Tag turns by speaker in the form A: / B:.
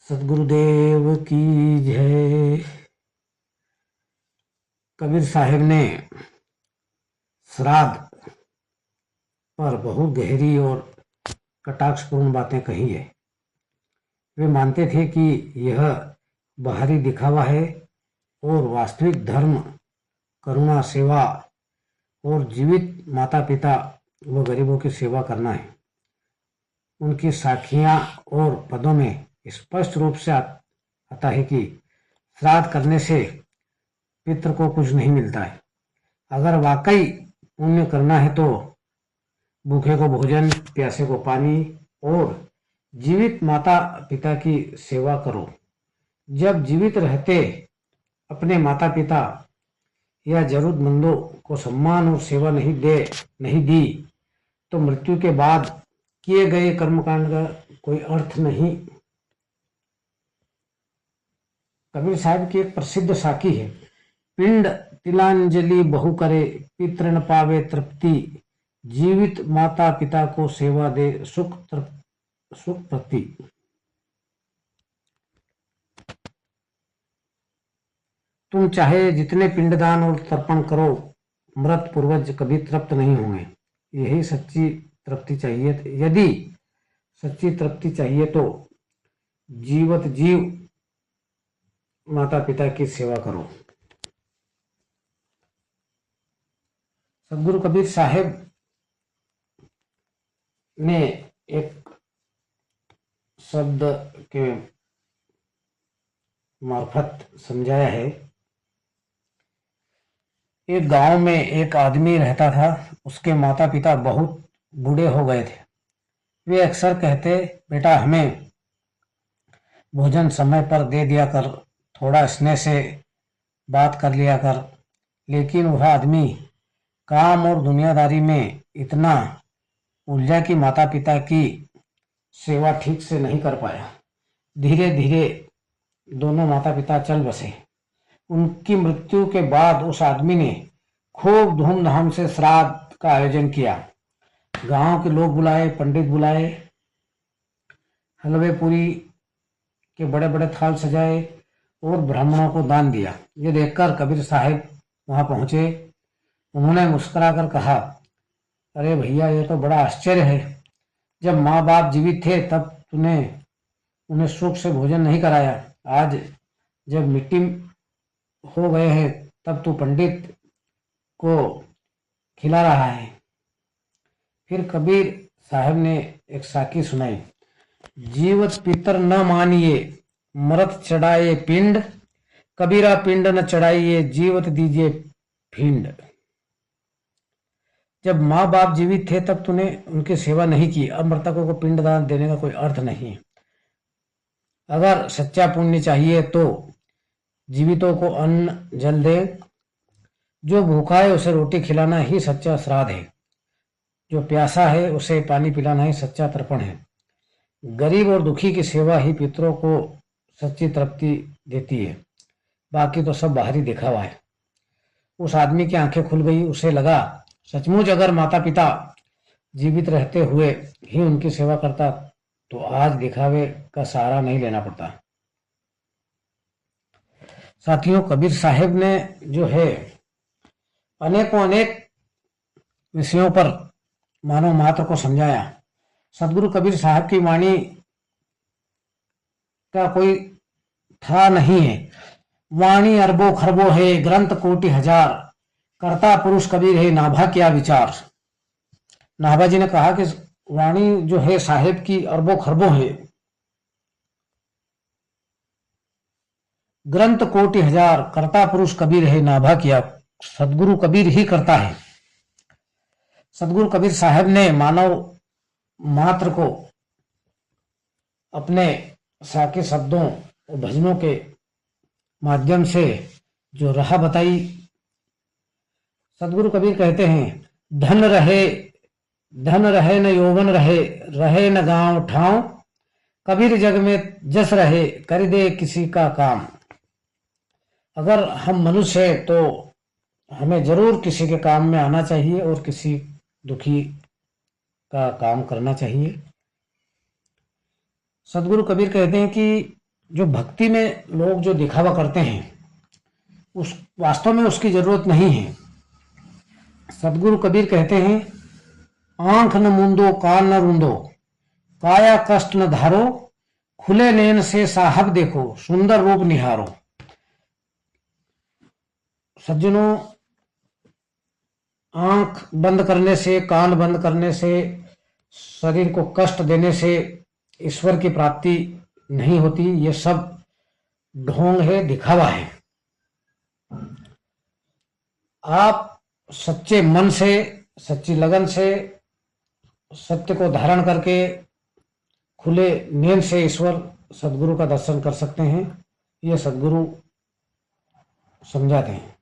A: सदगुरुदेव की जय। कबीर साहब ने श्राद्ध पर बहुत गहरी और कटाक्षपूर्ण बातें कही है। वे मानते थे कि यह बाहरी दिखावा है और वास्तविक धर्म करुणा, सेवा और जीवित माता पिता व गरीबों की सेवा करना है। उनकी साखियां और पदों में स्पष्ट रूप से आता है कि श्राद्ध करने से पितृ को कुछ नहीं मिलता है। अगर वाकई पुण्य करना है तो भूखे को भोजन, प्यासे को पानी और जीवित माता पिता की सेवा करो। जब जीवित रहते अपने माता पिता या जरूरतमंदों को सम्मान और सेवा नहीं दी तो मृत्यु के बाद किए गए कर्मकांड का कोई अर्थ नहीं। कबीर साहब की एक प्रसिद्ध साखी है, पिंड तिलांजलि बहु करे, पितृ न पावे तृप्ति, जीवित माता पिता को सेवा दे सुख प्रति। तुम चाहे जितने पिंडदान और तर्पण करो, मृत पूर्वज कभी तृप्त नहीं होंगे। यही सच्ची तृप्ति चाहिए। यदि सच्ची तृप्ति चाहिए तो जीवत जीव माता पिता की सेवा करो। सदगुरु कबीर साहब ने एक शब्द के मार्फत समझाया है। एक गांव में एक आदमी रहता था। उसके माता पिता बहुत बूढ़े हो गए थे। वे अक्सर कहते, बेटा हमें भोजन समय पर दे दिया कर, थोड़ा स्नेह से बात कर लिया कर। लेकिन वह आदमी काम और दुनियादारी में इतना उलझा कि माता पिता की सेवा ठीक से नहीं कर पाया। धीरे धीरे दोनों माता पिता चल बसे। उनकी मृत्यु के बाद उस आदमी ने खूब धूमधाम से श्राद्ध का आयोजन किया। गांव के लोग बुलाए, पंडित बुलाए, हलवे पूरी के बड़े बड़े थाल सजाए और ब्राह्मणों को दान दिया। ये देखकर कबीर साहब वहां पहुंचे। उन्होंने मुस्कुराकर कहा, अरे भैया, ये तो बड़ा आश्चर्य है। जब माँ बाप जीवित थे तब तूने उन्हें सुख से भोजन नहीं कराया। आज जब मिट्टी हो गए हैं तब तू पंडित को खिला रहा है। फिर कबीर साहब ने एक साखी सुनाई, जीवत पितर न मानिए, मरत चढ़ाए पिंड, कबीरा पिंड न चढ़ाइए, जीवत दीजिए भिंड। जब माँ बाप जीवित थे तब तूने उनकी सेवा नहीं की। अब मृतकों को पिंड दान देने का कोई अर्थ नहीं। अगर सच्चा पुण्य चाहिए तो जीवितों को अन्न जल दे। जो भूखा है उसे रोटी खिलाना ही सच्चा श्राद्ध है। जो प्यासा है उसे पानी पिलाना ही सच्चा तर्पण है। गरीब और दुखी की सेवा ही पितरों को सच्ची तृप्ति देती है। बाकी तो सब बाहरी दिखावा है। उस आदमी की आंखें खुल गई। उसे लगा, सचमुच अगर माता पिता जीवित रहते हुए ही उनकी सेवा करता तो आज दिखावे का सहारा नहीं लेना पड़ता। साथियों, कबीर साहब ने जो है अनेकों अनेक विषयों पर मानव मात्र को समझाया। सदगुरु कबीर साहब की वाणी का कोई था नहीं है। वाणी अरबों खरबों है, ग्रंथ कोटि हजार, कर्ता पुरुष कबीर है, नाभा क्या विचार। नाभा जी ने कहा कि वाणी जो है साहेब की अरबों खरबों है, ग्रंथ कोटि हजार, कर्ता पुरुष कबीर है, नाभा किया सदगुरु कबीर ही करता है। सदगुरु कबीर साहब ने मानव मात्र को अपने साके शब्दों और भजनों के माध्यम से जो राह बताई। सदगुरु कबीर कहते हैं, धन रहे न यौवन रहे न गांव ठाव, कबीर जग में जस रहे, कर दे किसी का काम। अगर हम मनुष्य है तो हमें जरूर किसी के काम में आना चाहिए और किसी दुखी का काम करना चाहिए। सदगुरु कबीर कहते हैं कि जो भक्ति में लोग जो दिखावा करते हैं उस वास्तव में उसकी जरूरत नहीं है। सदगुरु कबीर कहते हैं, आंख न मूंदो कान न रूंदो, काया कष्ट न धारो, खुले नैन से साहब देखो, सुंदर रूप निहारो। सज्जनों, आंख बंद करने से, कान बंद करने से, शरीर को कष्ट देने से ईश्वर की प्राप्ति नहीं होती। ये सब ढोंग है, दिखावा है। आप सच्चे मन से, सच्ची लगन से, सत्य को धारण करके खुले नेम से ईश्वर सदगुरु का दर्शन कर सकते हैं। ये सदगुरु समझाते हैं।